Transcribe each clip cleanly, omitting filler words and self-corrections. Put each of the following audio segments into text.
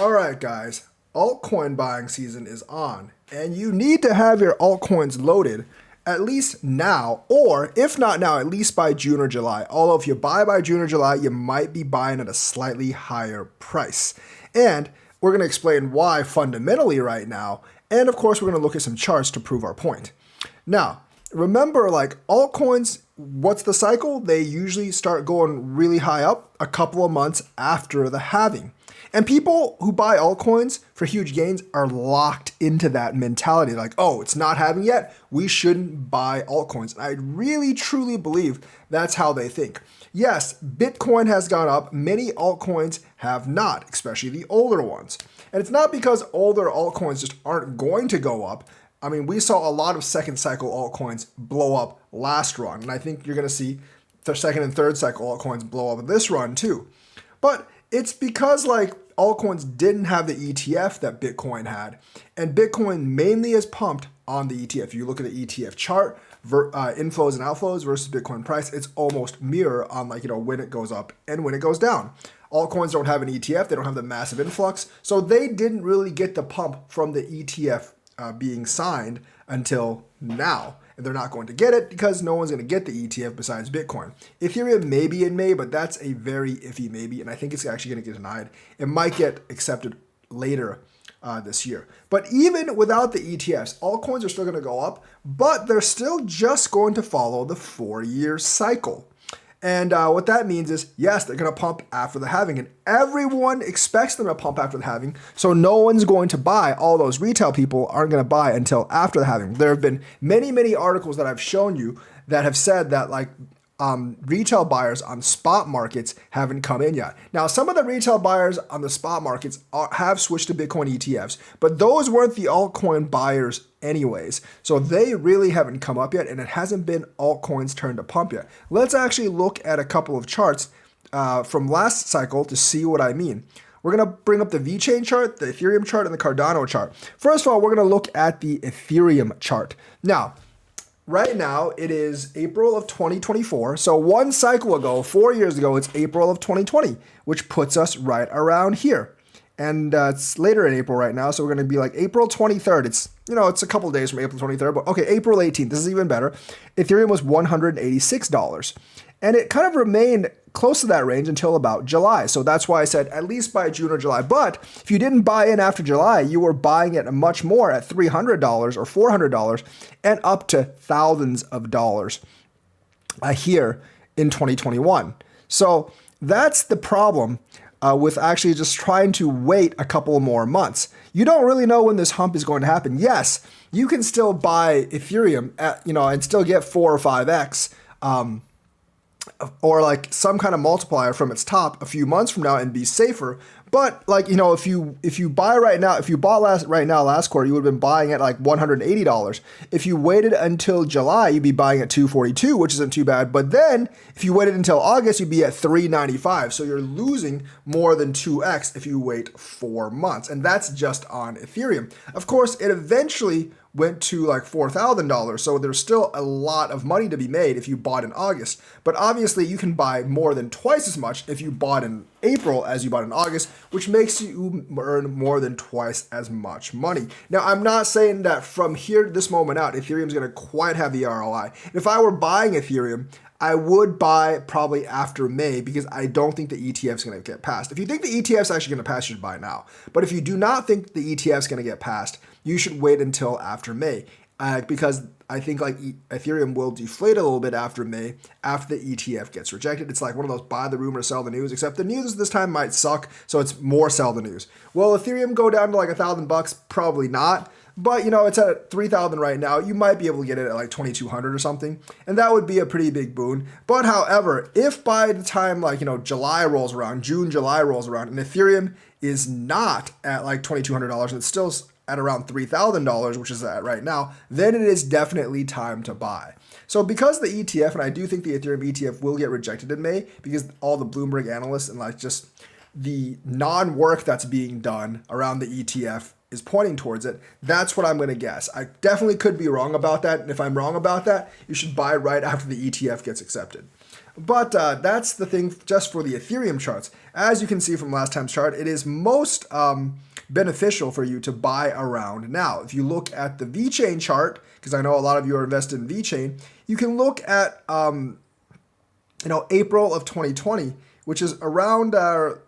Alright guys, altcoin buying season is on, and you need to have your altcoins loaded at least now, or if not now, at least by June or July. Although if you buy by June or July, you might be buying at a slightly higher price. And we're going to explain why fundamentally right now, and of course we're going to look at some charts to prove our point. Now, remember, like altcoins, what's the cycle? They usually start going really high up a couple of months after the halving. And people who buy altcoins for huge gains are locked into that mentality. Like, oh, it's not halving yet, we shouldn't buy altcoins. And I really, truly believe that's how they think. Yes, Bitcoin has gone up. Many altcoins have not, especially the older ones. And it's not because older altcoins just aren't going to go up. I mean, we saw a lot of second cycle altcoins blow up last run. And I think you're going to see the second and third cycle altcoins blow up this run too. But it's because like altcoins didn't have the ETF that Bitcoin had. And Bitcoin mainly is pumped on the ETF. You look at the ETF chart, inflows and outflows versus Bitcoin price, it's almost mirror on like, when it goes up and when it goes down. Altcoins don't have an ETF. They don't have the massive influx. So they didn't really get the pump from the ETF being signed until now. And they're not going to get it because no one's going to get the ETF besides Bitcoin. Ethereum may be in May, but that's a very iffy maybe, and I think it's actually going to get denied. It might get accepted later this year. But even without the ETFs, altcoins are still going to go up, but they're still just going to follow the 4-year cycle. And what that means is, yes, they're going to pump after the halving, and everyone expects them to pump after the halving, so no one's going to buy. All those retail people aren't going to buy until after the halving. There have been many, many articles that I've shown you that have said that like retail buyers on spot markets haven't come in yet. Now, some of the retail buyers on the spot markets have switched to Bitcoin ETFs, but those weren't the altcoin buyers anyways. So they really haven't come up yet, and it hasn't been altcoins' turn to pump yet. Let's actually look at a couple of charts from last cycle to see what I mean. We're going to bring up the Vechain chart, the Ethereum chart, and the Cardano chart. First of all, we're going to look at the Ethereum chart. Now, right now, it is April of 2024. So one cycle ago, 4 years ago, it's April of 2020, which puts us right around here. And it's later in April right now, so we're going to be like April 23rd. It's a couple of days from April 23rd, but okay, April 18th. This is even better. Ethereum was $186. And it kind of remained close to that range until about July. So that's why I said at least by June or July. But if you didn't buy in after July, you were buying it much more at $300 or $400 and up to thousands of dollars here in 2021. So that's the problem with actually just trying to wait a couple more months. You don't really know when this hump is going to happen. Yes, you can still buy Ethereum at, and still get 4 or 5x. Or like some kind of multiplier from its top a few months from now and be safer. But like, if you buy right now, if you bought last quarter, you would have been buying at like $180. If you waited until July, you'd be buying at $242, which isn't too bad. But then if you waited until August, you'd be at $395. So you're losing more than 2x if you wait 4 months. And that's just on Ethereum. Of course, it eventually went to like $4,000. So there's still a lot of money to be made if you bought in August. But obviously you can buy more than twice as much if you bought in April as you bought in August, which makes you earn more than twice as much money. Now, I'm not saying that from here to this moment out, Ethereum's going to quite have the ROI. If I were buying Ethereum, I would buy probably after May because I don't think the ETF is going to get passed. If you think the ETF is actually going to pass, you should buy now. But if you do not think the ETF is going to get passed, you should wait until after May because I think like Ethereum will deflate a little bit after May after the ETF gets rejected. It's like one of those buy the rumor, sell the news, except the news this time might suck, so it's more sell the news. Will Ethereum go down to like $1,000? Probably not. But, it's at 3,000 right now. You might be able to get it at like 2,200 or something. And that would be a pretty big boon. But however, if by the time like, July rolls around, June, July rolls around, and Ethereum is not at like $2,200 and it's still at around $3,000, which is at right now, then it is definitely time to buy. So because the ETF, and I do think the Ethereum ETF will get rejected in May because all the Bloomberg analysts and like just the non-work that's being done around the ETF is pointing towards it, that's what I'm going to guess. I definitely could be wrong about that. And if I'm wrong about that, you should buy right after the ETF gets accepted. But that's the thing just for the Ethereum charts. As you can see from last time's chart, it is most beneficial for you to buy around now. If you look at the Vechain chart, because I know a lot of you are invested in Vechain, you can look at April of 2020, which is around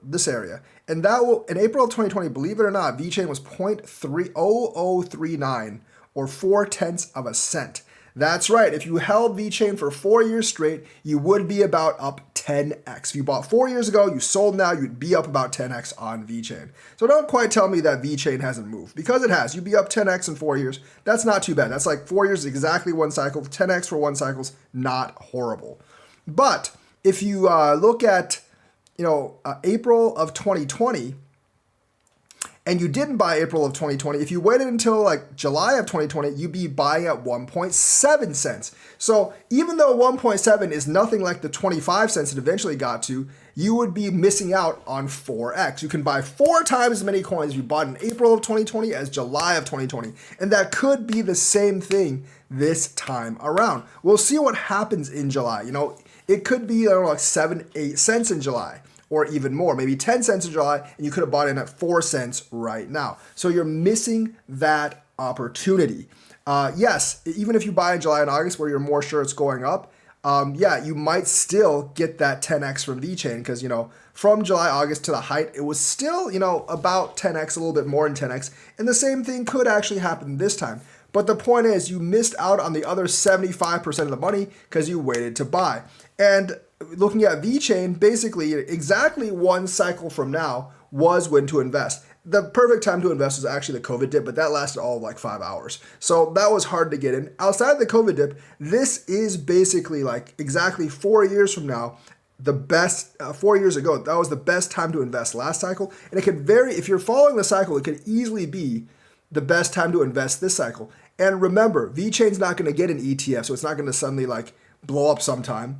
this area. And that will, in April of 2020, believe it or not, Vechain was 0.30039 or 0.4 of a cent. That's right. If you held Vechain for 4 years straight, you would be about up 10x. If you bought 4 years ago, you sold now, you'd be up about 10x on Vechain. So don't quite tell me that Vechain hasn't moved, because it has. You'd be up 10x in 4 years. That's not too bad. That's like 4 years, exactly one cycle. 10x for one cycle's not horrible. But if you look at April of 2020, and you didn't buy April of 2020, if you waited until like July of 2020, you'd be buying at 1.7 cents. So even though 1.7 is nothing like the 25 cents it eventually got to, you would be missing out on 4x. You can buy 4 times as many coins you bought in April of 2020 as July of 2020. And that could be the same thing this time around. We'll see what happens in July. It could be like 7, 8 cents in July, or even more, maybe 10 cents in July, and you could have bought in at 4 cents right now. So you're missing that opportunity. Yes, even if you buy in July and August where you're more sure it's going up, you might still get that 10x from Vechain, because, from July, August to the height, it was still, about 10x, a little bit more than 10x. And the same thing could actually happen this time. But the point is, you missed out on the other 75% of the money because you waited to buy. And looking at Vechain, basically exactly one cycle from now was when to invest. The perfect time to invest was actually the COVID dip, but that lasted all of like 5 hours. So that was hard to get in. Outside the COVID dip, this is basically like exactly 4 years from now, the best, 4 years ago, that was the best time to invest last cycle. And it could vary, if you're following the cycle, it could easily be the best time to invest this cycle. And remember, Vechain's not going to get an ETF, so it's not going to suddenly like blow up sometime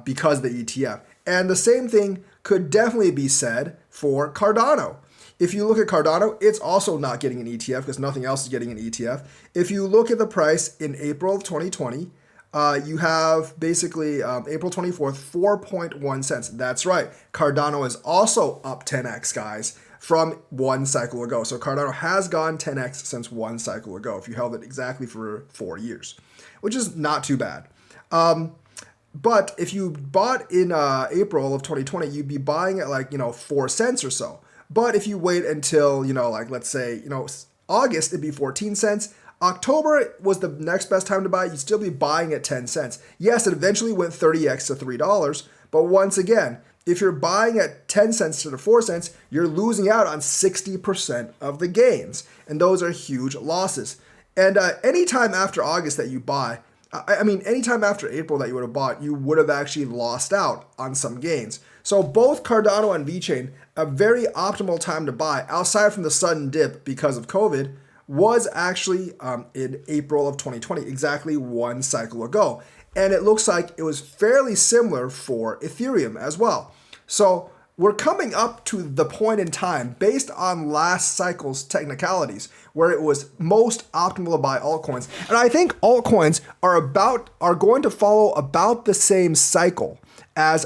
because of the ETF. And the same thing could definitely be said for Cardano. If you look at Cardano, it's also not getting an ETF because nothing else is getting an ETF. If you look at the price in April of 2020, you have basically April 24th, 4.1 cents. That's right. Cardano is also up 10x, guys, from one cycle ago. So Cardano has gone 10x since one cycle ago, if you held it exactly for 4 years, which is not too bad. But if you bought in April of 2020, you'd be buying at 4 cents or so. But if you wait until, let's say, August, it'd be 14 cents. October was the next best time to buy. You'd still be buying at 10 cents. Yes, it eventually went 30x to $3. But once again, if you're buying at 10 cents to the 4 cents, you're losing out on 60% of the gains. And those are huge losses. And anytime after August that you buy, anytime after April that you would have bought, you would have actually lost out on some gains. So both Cardano and Vechain, a very optimal time to buy, outside from the sudden dip because of COVID, was actually in April of 2020, exactly one cycle ago. And it looks like it was fairly similar for Ethereum as well. So we're coming up to the point in time based on last cycle's technicalities where it was most optimal to buy altcoins. And I think altcoins are going to follow about the same cycle as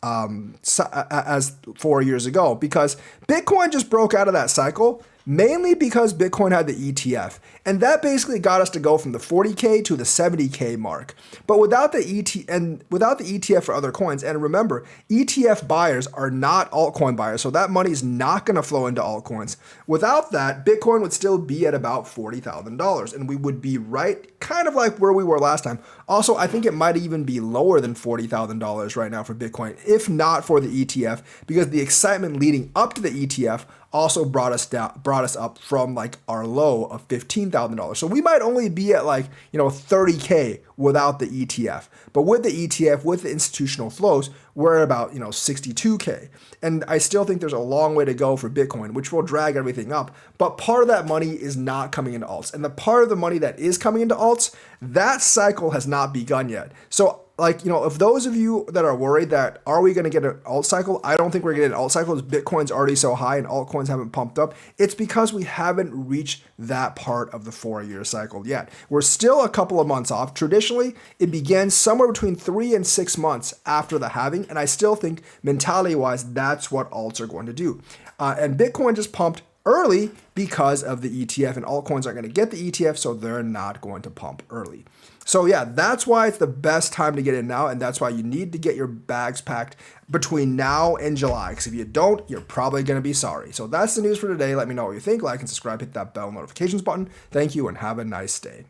as 4 years ago, because Bitcoin just broke out of that cycle mainly because Bitcoin had the ETF. And that basically got us to go from the 40K to the 70K mark. But without the ETF for other coins, and remember, ETF buyers are not altcoin buyers, so that money is not going to flow into altcoins. Without that, Bitcoin would still be at about $40,000, and we would be right kind of like where we were last time. Also, I think it might even be lower than $40,000 right now for Bitcoin, if not for the ETF, because the excitement leading up to the ETF also brought us up from like our low of $15,000. So we might only be at 30K without the ETF. But with the ETF, with the institutional flows, we're at about 62K. And I still think there's a long way to go for Bitcoin, which will drag everything up. But part of that money is not coming into alts. And the part of the money that is coming into alts, that cycle has not begun yet. So like, if those of you that are worried that are we going to get an alt cycle, I don't think we're getting an alt cycle. Bitcoin's already so high and altcoins haven't pumped up. It's because we haven't reached that part of the 4-year cycle yet. We're still a couple of months off. Traditionally, it begins somewhere between 3 and 6 months after the halving, and I still think mentality-wise, that's what alts are going to do. And Bitcoin just pumped early because of the ETF, and altcoins aren't going to get the ETF, so they're not going to pump early. So yeah, that's why it's the best time to get in now, and that's why you need to get your bags packed between now and July, because if you don't, you're probably going to be sorry. So that's the news for today. Let me know what you think. Like and subscribe, hit that bell notifications button. Thank you, and have a nice day.